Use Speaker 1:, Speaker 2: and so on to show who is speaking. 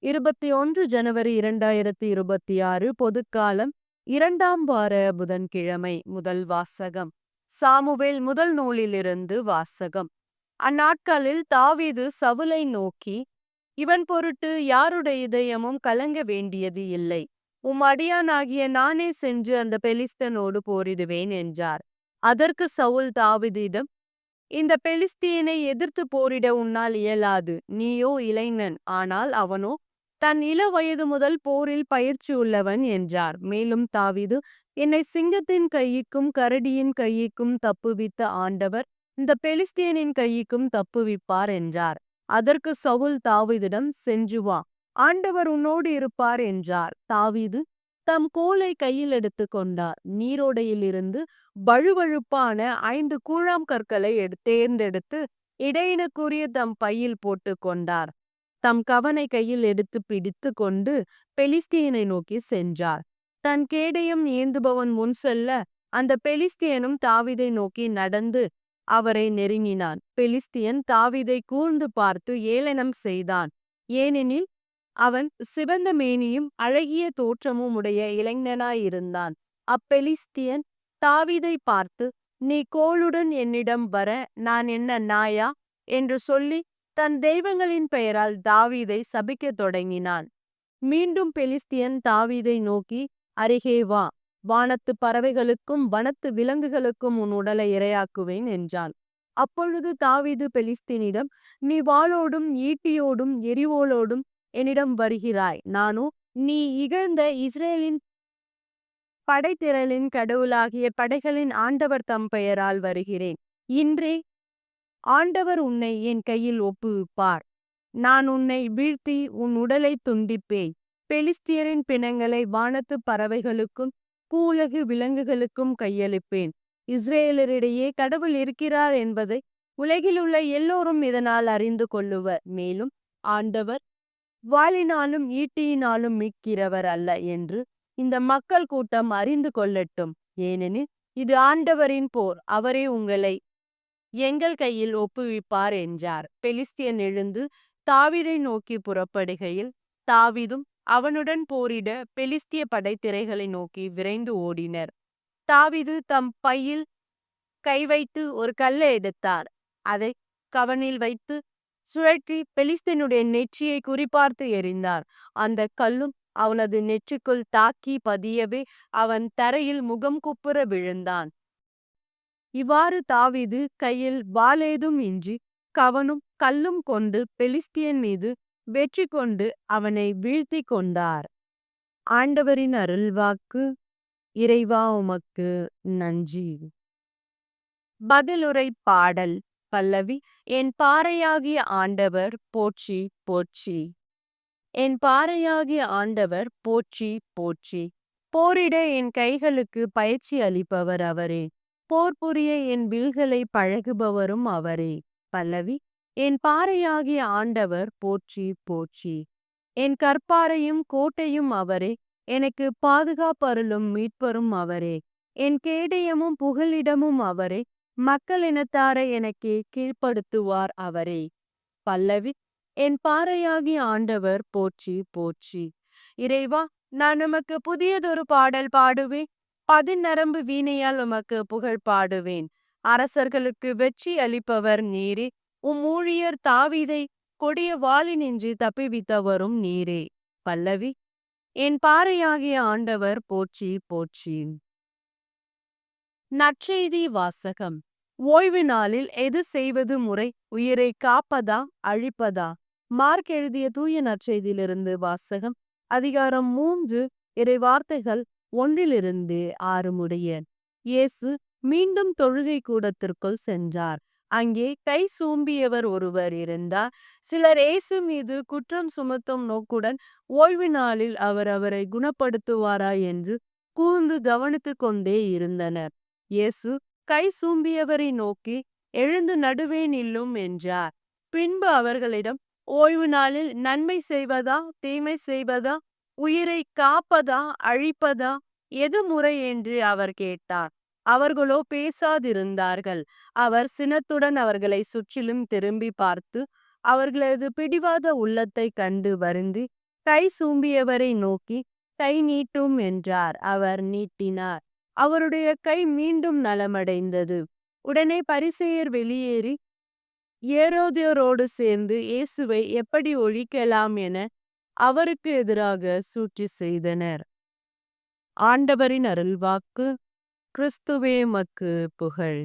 Speaker 1: 21 ஜனவரி 2026 பொதுக்காலம் 2ஆம் வார புதன்கிழமை. முதல் வாசகம் சாமுவேல் முதல் நூலிலிருந்து வாசகம். அந்நாட்களில் தாவீது சவுலை நோக்கி, இவன் பொருட்டு யாருடைய இதயமும் கலங்க வேண்டியது இல்லை. அடியானாகிய நானே சென்று அந்த பெலிஸ்தனோடு போரிடுவேன் என்றார். அதற்கு சவுல் தாவீதிடம், இந்த பெலிஸ்தியனை எதிர்த்து போரிட உன்னால் இயலாது. நீயோ இளைஞன், ஆனால் அவனோ தன் இள வயது முதல் போரில் பயிற்சி உள்ளவன் என்றார். மேலும் தாவீது, என்னை சிங்கத்தின் கைக்கும் கரடியின் கைக்கும் தப்புவித்த ஆண்டவர் இந்த பெலிஸ்தியனின் கைக்கும் தப்புவிப்பார் என்றார். அதற்கு சவுல் தாவீதிடம், சென்று வா, ஆண்டவர் உன்னோடு இருப்பார் என்றார். தாவீது தம் கோலை கையில் எடுத்து கொண்டார். நீரோடையிலிருந்து வழுவழுப்பான 5 கூழாம் கற்களை தேர்ந்தெடுத்து இடையினுக்குரிய தம் பையில் போட்டு கொண்டார். தம் கவனை கையில் எடுத்து பிடித்து கொண்டு பெலிஸ்தியனை நோக்கி சென்றார். தன் கேடயம் ஏந்துபவன் முன் செல்ல அந்த பெலிஸ்தியனும் தாவீதை நோக்கி நடந்து அவரை நெருங்கினான். பெலிஸ்தியன் தாவீதை கூர்ந்து பார்த்து ஏளனம் செய்தான். ஏனெனில் அவன் சிவந்த மேனியும் அழகிய தோற்றமும் உடைய இளைஞனாயிருந்தான். அப்பெலிஸ்தியன் தாவீதை பார்த்து, நீ கோலுடன் என்னிடம் வர நான் என்ன நாயா என்று சொல்லி தன் தெய்வங்களின் பெயரால் தாவீதை சபிக்கத் தொடங்கினான். மீண்டும் பெலிஸ்தியன் தாவீதை நோக்கி, அருகே வா, வானத்து பறவைகளுக்கும் வனத்து விலங்குகளுக்கும் உன் உடலை இரையாக்குவேன் என்றான். அப்பொழுது தாவீது பெலிஸ்தீனிடம், நீ வாளோடும் ஈட்டியோடும் எரிவோலோடும் என்னிடம் வருகிறாய். நானோ நீ இகழ்ந்த இஸ்ரேலின் படைத்திரளின் கடவுளாகிய படைகளின் ஆண்டவர் தம் பெயரால் வருகிறேன். இன்றே ஆண்டவர் உன்னை என் கையில் ஒப்புவிப்பார். நான் உன்னை வீழ்த்தி உன் உடலை துண்டிப்பேன். பெலிஸ்தியரின் பிணங்களை வானத்து பறவைகளுக்கும் பூவுலகு விலங்குகளுக்கும் கையளிப்பேன். இஸ்ரேலரிடையே கடவுள் இருக்கிறார் என்பதை உலகிலுள்ள எல்லோரும் இதனால் அறிந்து கொள்ளுவர். மேலும் ஆண்டவர் வாளினாலும் ஈட்டியினாலும் மீட்கிறவர் அல்ல என்று இந்த மக்கள் கூட்டம் அறிந்து கொள்ளட்டும். ஏனெனில் இது ஆண்டவரின் போர், அவரே உங்களை எங்கள் கையில் ஒப்புவிப்பார் என்றார். பெலிஸ்தியன் எழுந்து தாவீதை நோக்கி புறப்படுகையில் தாவீதும் அவனுடன் போரிட பெலிஸ்திய படைத்திரைகளை நோக்கி விரைந்து ஓடினர். தாவீது தம் பையில் கை வைத்து ஒரு கல்லை எடுத்தார். அதை கவனில் வைத்து சுழற்றி பெலிஸ்தியனுடைய நெற்றியை குறிபார்த்து எறிந்தார். அந்த கல்லும் அவனது நெற்றிக்குள் தாக்கி பதியவே அவன் தரையில் முகம் குப்புற விழுந்தான். இவ்வாறு தாவீது கையில் வாளேதும் இன்றி கவனும் கல்லும் கொண்டு பெலிஸ்தியன் மீது வெற்றி கொண்டு அவனை வீழ்த்தி கொண்டார். ஆண்டவரின் அருள்வாக்கு. இறைவா உமக்கு நன்றி. பதிலுரை பாடல். பல்லவி. என் பாறையாகிய ஆண்டவர் போற்றி போற்றி. என் பாறையாகிய ஆண்டவர் போற்றி போற்றி. போரிட என் கைகளுக்கு பயிற்சி அளிப்பவர் அவரே. போர் புரிய என் வில்களை பழகுபவரும் அவரே. பல்லவி. என் பாறையாகிய ஆண்டவர் போற்றி போற்றி. என் கற்பாறையும் கோட்டையும் அவரே. எனக்கு பாதுகாப்பருளும் மீட்பரும் அவரே. என் கேடயமும் புகலிடமும் அவரே. மக்கள் இனத்தாரை எனக்கு கீழ்ப்படுத்துவார் அவரே. பல்லவி. என் பாறையாகிய ஆண்டவர் போற்றி போற்றி. இறைவா, நான் உமக்கு புதியதொரு பாடல் பாடுவேன். பதிநரம்பு வீணையால் உமக்கு புகழ் பாடுவேன். அரசர்களுக்கு வெற்றி அளிப்பவர் நீரே. ஊழியர் தாவீதை கொடிய வாளினின்று தப்புவித்தவரும் நீரே. பல்லவி. என் பாறையாகிய ஆண்டவர் போற்றி போற்றி. நற்செய்தி வாசகம். ஓய்வு நாளில் எது செய்வது முறை? உயிரை காப்பதா அழிப்பதா? மார்க் எழுதிய தூய நற்செய்தியிலிருந்து வாசகம். அதிகாரம் 3 இறை வார்த்தைகள் 1-6 முடிய. இயேசு மீண்டும் தொழுகை கூடத்திற்குள் சென்றார். அங்கே கை சூம்பியவர் ஒருவர் இருந்தார். சிலர் இயேசு மீது குற்றம் சுமத்தும் நோக்குடன் ஓய்வு நாளில் அவரை குணப்படுத்துவாரா என்று கூர்ந்து கவனித்து கொண்டே இருந்தனர். இயேசு கை சூம்பியவரை நோக்கி, எழுந்து நடுவே நில்லும் என்றார். பின்பு அவர்களிடம், ஓய்வு நாளில் நன்மை செய்வதா தீமை செய்வதா, உயிரை காப்பதா அழிப்பதா, எது முறை என்று அவர் கேட்டார். அவர்களோ பேசாதிருந்தார்கள். அவர் சினத்துடன் அவர்களை சுற்றிலும் திரும்பி பார்த்து அவர்களது பிடிவாத உள்ளத்தை கண்டு வருந்தி கை சூம்பியவரை நோக்கி கை நீட்டும் என்றார். அவர் நீட்டினார். அவருடைய கை மீண்டும் நலமடைந்தது. உடனே பரிசேயர் வெளியேறி ஏரோதியரோடு சேர்ந்து இயேசுவை எப்படி ஒழிக்கலாம் என அவருக்கு எதிராக சூழ்ச்சி செய்தனர். ஆண்டவரின் அருள்வாக்கு. கிறிஸ்துவே உமக்கு புகழ்.